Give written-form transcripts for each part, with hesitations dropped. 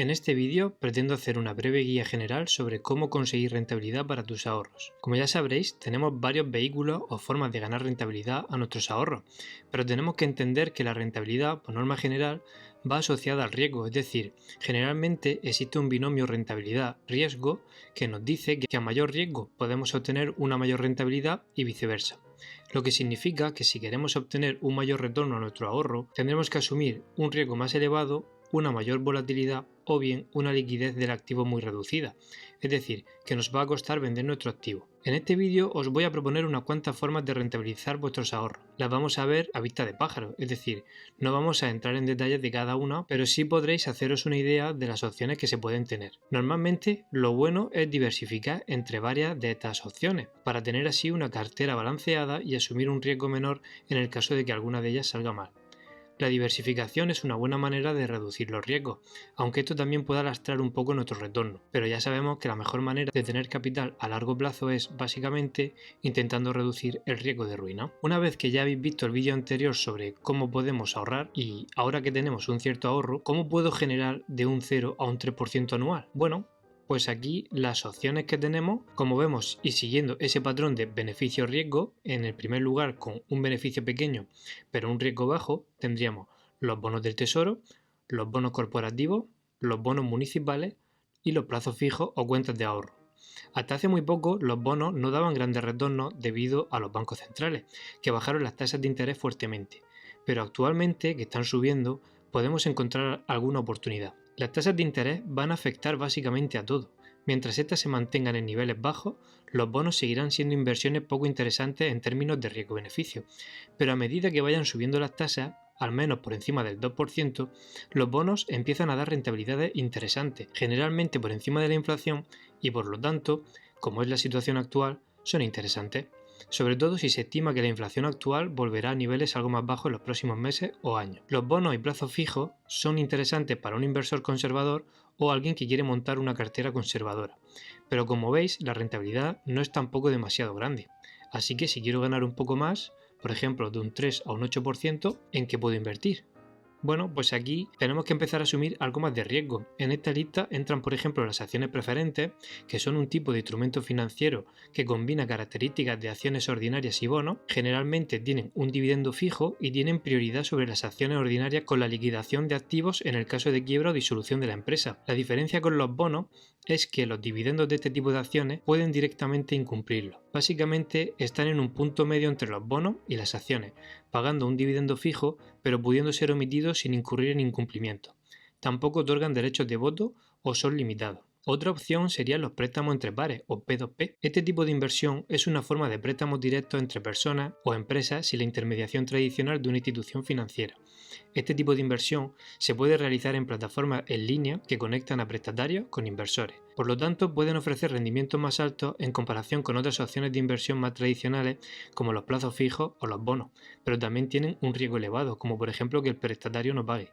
En este vídeo pretendo hacer una breve guía general sobre cómo conseguir rentabilidad para tus ahorros. Como ya sabréis, tenemos varios vehículos o formas de ganar rentabilidad a nuestros ahorros, pero tenemos que entender que la rentabilidad, por norma general, va asociada al riesgo, es decir, generalmente existe un binomio rentabilidad-riesgo que nos dice que a mayor riesgo podemos obtener una mayor rentabilidad y viceversa. Lo que significa que si queremos obtener un mayor retorno a nuestro ahorro, tendremos que asumir un riesgo más elevado, una mayor volatilidad o bien una liquidez del activo muy reducida, es decir, que nos va a costar vender nuestro activo. En este vídeo os voy a proponer unas cuantas formas de rentabilizar vuestros ahorros. Las vamos a ver a vista de pájaro, es decir, no vamos a entrar en detalles de cada una, pero sí podréis haceros una idea de las opciones que se pueden tener. Normalmente, lo bueno es diversificar entre varias de estas opciones, para tener así una cartera balanceada y asumir un riesgo menor en el caso de que alguna de ellas salga mal. La diversificación es una buena manera de reducir los riesgos, aunque esto también pueda lastrar un poco nuestro retorno, pero ya sabemos que la mejor manera de tener capital a largo plazo es, básicamente, intentando reducir el riesgo de ruina. Una vez que ya habéis visto el vídeo anterior sobre cómo podemos ahorrar y ahora que tenemos un cierto ahorro, ¿cómo puedo generar de un 0 a un 3% anual? Bueno, pues aquí las opciones que tenemos, como vemos y siguiendo ese patrón de beneficio-riesgo, en el primer lugar con un beneficio pequeño pero un riesgo bajo, tendríamos los bonos del tesoro, los bonos corporativos, los bonos municipales y los plazos fijos o cuentas de ahorro. Hasta hace muy poco los bonos no daban grandes retornos debido a los bancos centrales, que bajaron las tasas de interés fuertemente, pero actualmente que están subiendo podemos encontrar alguna oportunidad. Las tasas de interés van a afectar básicamente a todo. Mientras estas se mantengan en niveles bajos, los bonos seguirán siendo inversiones poco interesantes en términos de riesgo-beneficio, pero a medida que vayan subiendo las tasas, al menos por encima del 2%, los bonos empiezan a dar rentabilidades interesantes, generalmente por encima de la inflación y por lo tanto, como es la situación actual, son interesantes, sobre todo si se estima que la inflación actual volverá a niveles algo más bajos en los próximos meses o años. Los bonos y plazos fijos son interesantes para un inversor conservador o alguien que quiere montar una cartera conservadora, pero como veis la rentabilidad no es tampoco demasiado grande, así que si quiero ganar un poco más, por ejemplo de un 3 a un 8%, ¿en qué puedo invertir? Bueno, pues aquí tenemos que empezar a asumir algo más de riesgo. En esta lista entran, por ejemplo, las acciones preferentes, que son un tipo de instrumento financiero que combina características de acciones ordinarias y bonos. Generalmente tienen un dividendo fijo y tienen prioridad sobre las acciones ordinarias con la liquidación de activos en el caso de quiebra o disolución de la empresa. La diferencia con los bonos es que los dividendos de este tipo de acciones pueden directamente incumplirlos. Básicamente están en un punto medio entre los bonos y las acciones, pagando un dividendo fijo pero pudiendo ser omitidos sin incurrir en incumplimiento. Tampoco otorgan derechos de voto o son limitados. Otra opción serían los préstamos entre pares o P2P. Este tipo de inversión es una forma de préstamos directos entre personas o empresas sin la intermediación tradicional de una institución financiera. Este tipo de inversión se puede realizar en plataformas en línea que conectan a prestatarios con inversores. Por lo tanto, pueden ofrecer rendimientos más altos en comparación con otras opciones de inversión más tradicionales como los plazos fijos o los bonos, pero también tienen un riesgo elevado, como por ejemplo que el prestatario no pague.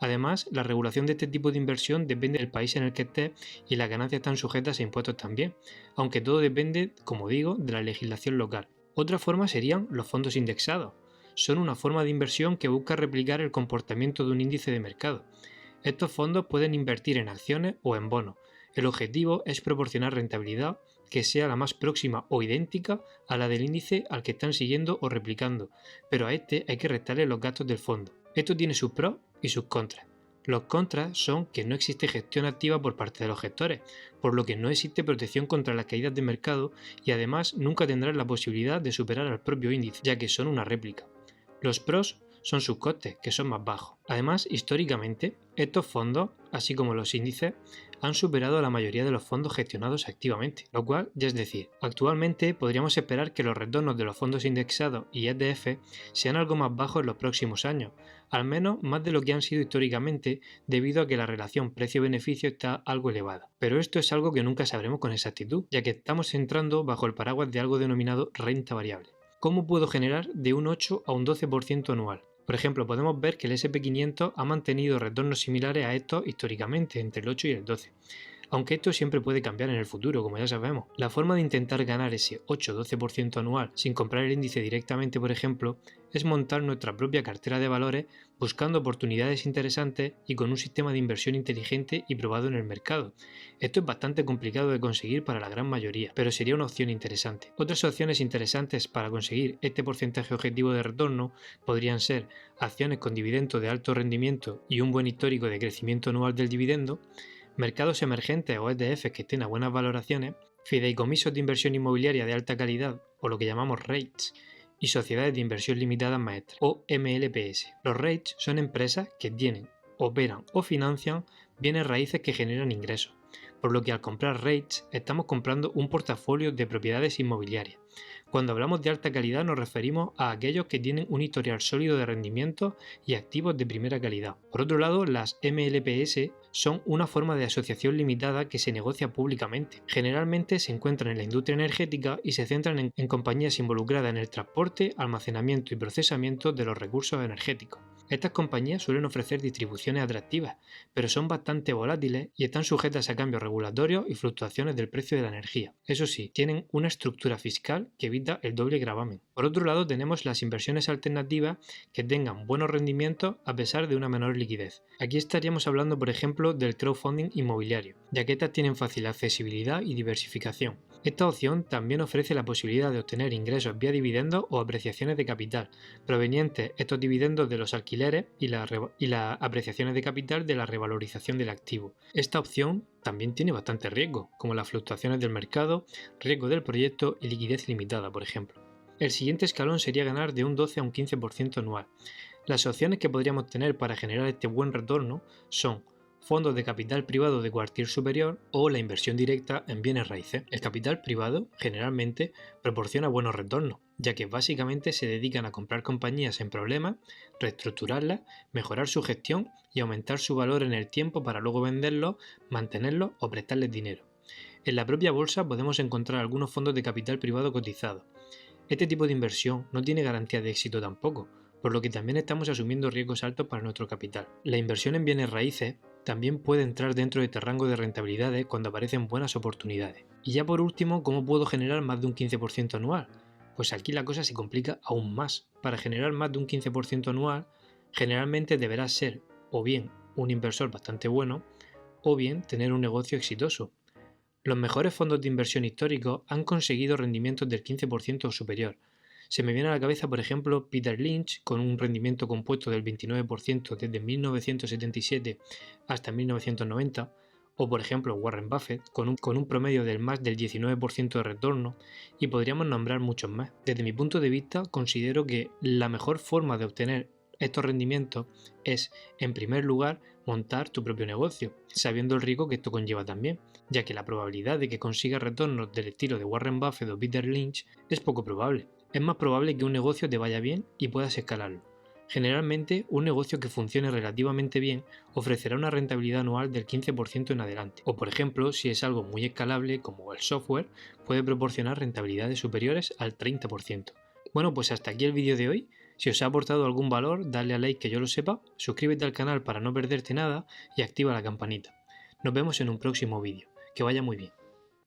Además, la regulación de este tipo de inversión depende del país en el que esté y las ganancias están sujetas a impuestos también, aunque todo depende, como digo, de la legislación local. Otra forma serían los fondos indexados. Son una forma de inversión que busca replicar el comportamiento de un índice de mercado. Estos fondos pueden invertir en acciones o en bonos. El objetivo es proporcionar rentabilidad que sea la más próxima o idéntica a la del índice al que están siguiendo o replicando, pero a este hay que restarle los gastos del fondo. Esto tiene sus pros y sus contras. Los contras son que no existe gestión activa por parte de los gestores, por lo que no existe protección contra las caídas de mercado y además nunca tendrán la posibilidad de superar al propio índice, ya que son una réplica. Los pros son sus costes, que son más bajos. Además, históricamente, estos fondos, así como los índices, han superado a la mayoría de los fondos gestionados activamente, lo cual ya es decir, actualmente podríamos esperar que los retornos de los fondos indexados y ETF sean algo más bajos en los próximos años, al menos más de lo que han sido históricamente debido a que la relación precio-beneficio está algo elevada. Pero esto es algo que nunca sabremos con exactitud, ya que estamos entrando bajo el paraguas de algo denominado renta variable. ¿Cómo puedo generar de un 8 a un 12% anual? Por ejemplo, podemos ver que el S&P 500 ha mantenido retornos similares a estos históricamente, entre el 8 y el 12. aunque esto siempre puede cambiar en el futuro, como ya sabemos. La forma de intentar ganar ese 8-12% anual sin comprar el índice directamente, por ejemplo, es montar nuestra propia cartera de valores buscando oportunidades interesantes y con un sistema de inversión inteligente y probado en el mercado. Esto es bastante complicado de conseguir para la gran mayoría, pero sería una opción interesante. Otras opciones interesantes para conseguir este porcentaje objetivo de retorno podrían ser acciones con dividendo de alto rendimiento y un buen histórico de crecimiento anual del dividendo, mercados emergentes o ETFs que estén a buenas valoraciones, fideicomisos de inversión inmobiliaria de alta calidad o lo que llamamos REITs, y sociedades de inversión limitadas maestras o MLPS. Los REITs son empresas que tienen, operan o financian bienes raíces que generan ingresos, por lo que al comprar REITs estamos comprando un portafolio de propiedades inmobiliarias. Cuando hablamos de alta calidad nos referimos a aquellos que tienen un historial sólido de rendimiento y activos de primera calidad. Por otro lado, las MLPS son una forma de asociación limitada que se negocia públicamente. Generalmente se encuentran en la industria energética y se centran en compañías involucradas en el transporte, almacenamiento y procesamiento de los recursos energéticos. Estas compañías suelen ofrecer distribuciones atractivas, pero son bastante volátiles y están sujetas a cambios regulatorios y fluctuaciones del precio de la energía. Eso sí, tienen una estructura fiscal que evita el doble gravamen. Por otro lado, tenemos las inversiones alternativas que tengan buenos rendimientos a pesar de una menor liquidez. Aquí estaríamos hablando, por ejemplo, del crowdfunding inmobiliario, ya que estas tienen fácil accesibilidad y diversificación. Esta opción también ofrece la posibilidad de obtener ingresos vía dividendos o apreciaciones de capital, provenientes estos dividendos de los alquileres y las apreciaciones de capital de la revalorización del activo. Esta opción también tiene bastante riesgo, como las fluctuaciones del mercado, riesgo del proyecto y liquidez limitada, por ejemplo. El siguiente escalón sería ganar de un 12 a un 15% anual. Las opciones que podríamos tener para generar este buen retorno son fondos de capital privado de cuartil superior o la inversión directa en bienes raíces. El capital privado generalmente proporciona buenos retornos, ya que básicamente se dedican a comprar compañías en problemas, reestructurarlas, mejorar su gestión y aumentar su valor en el tiempo para luego venderlos, mantenerlos o prestarles dinero. En la propia bolsa podemos encontrar algunos fondos de capital privado cotizados. Este tipo de inversión no tiene garantía de éxito tampoco, por lo que también estamos asumiendo riesgos altos para nuestro capital. La inversión en bienes raíces también puede entrar dentro de este rango de rentabilidades cuando aparecen buenas oportunidades. Y ya por último, ¿cómo puedo generar más de un 15% anual? Pues aquí la cosa se complica aún más. Para generar más de un 15% anual, generalmente deberás ser o bien un inversor bastante bueno, o bien tener un negocio exitoso. Los mejores fondos de inversión históricos han conseguido rendimientos del 15% o superior. Se me viene a la cabeza, por ejemplo, Peter Lynch, con un rendimiento compuesto del 29% desde 1977 hasta 1990, o por ejemplo Warren Buffett, con un promedio del más del 19% de retorno, y podríamos nombrar muchos más. Desde mi punto de vista, considero que la mejor forma de obtener estos rendimientos es, en primer lugar, montar tu propio negocio, sabiendo el riesgo que esto conlleva también, ya que la probabilidad de que consigas retornos del estilo de Warren Buffett o Peter Lynch es poco probable. Es más probable que un negocio te vaya bien y puedas escalarlo. Generalmente, un negocio que funcione relativamente bien ofrecerá una rentabilidad anual del 15% en adelante, o por ejemplo, si es algo muy escalable como el software, puede proporcionar rentabilidades superiores al 30%. Bueno, pues hasta aquí el vídeo de hoy. Si os ha aportado algún valor, dale a like que yo lo sepa, suscríbete al canal para no perderte nada y activa la campanita. Nos vemos en un próximo vídeo. Que vaya muy bien.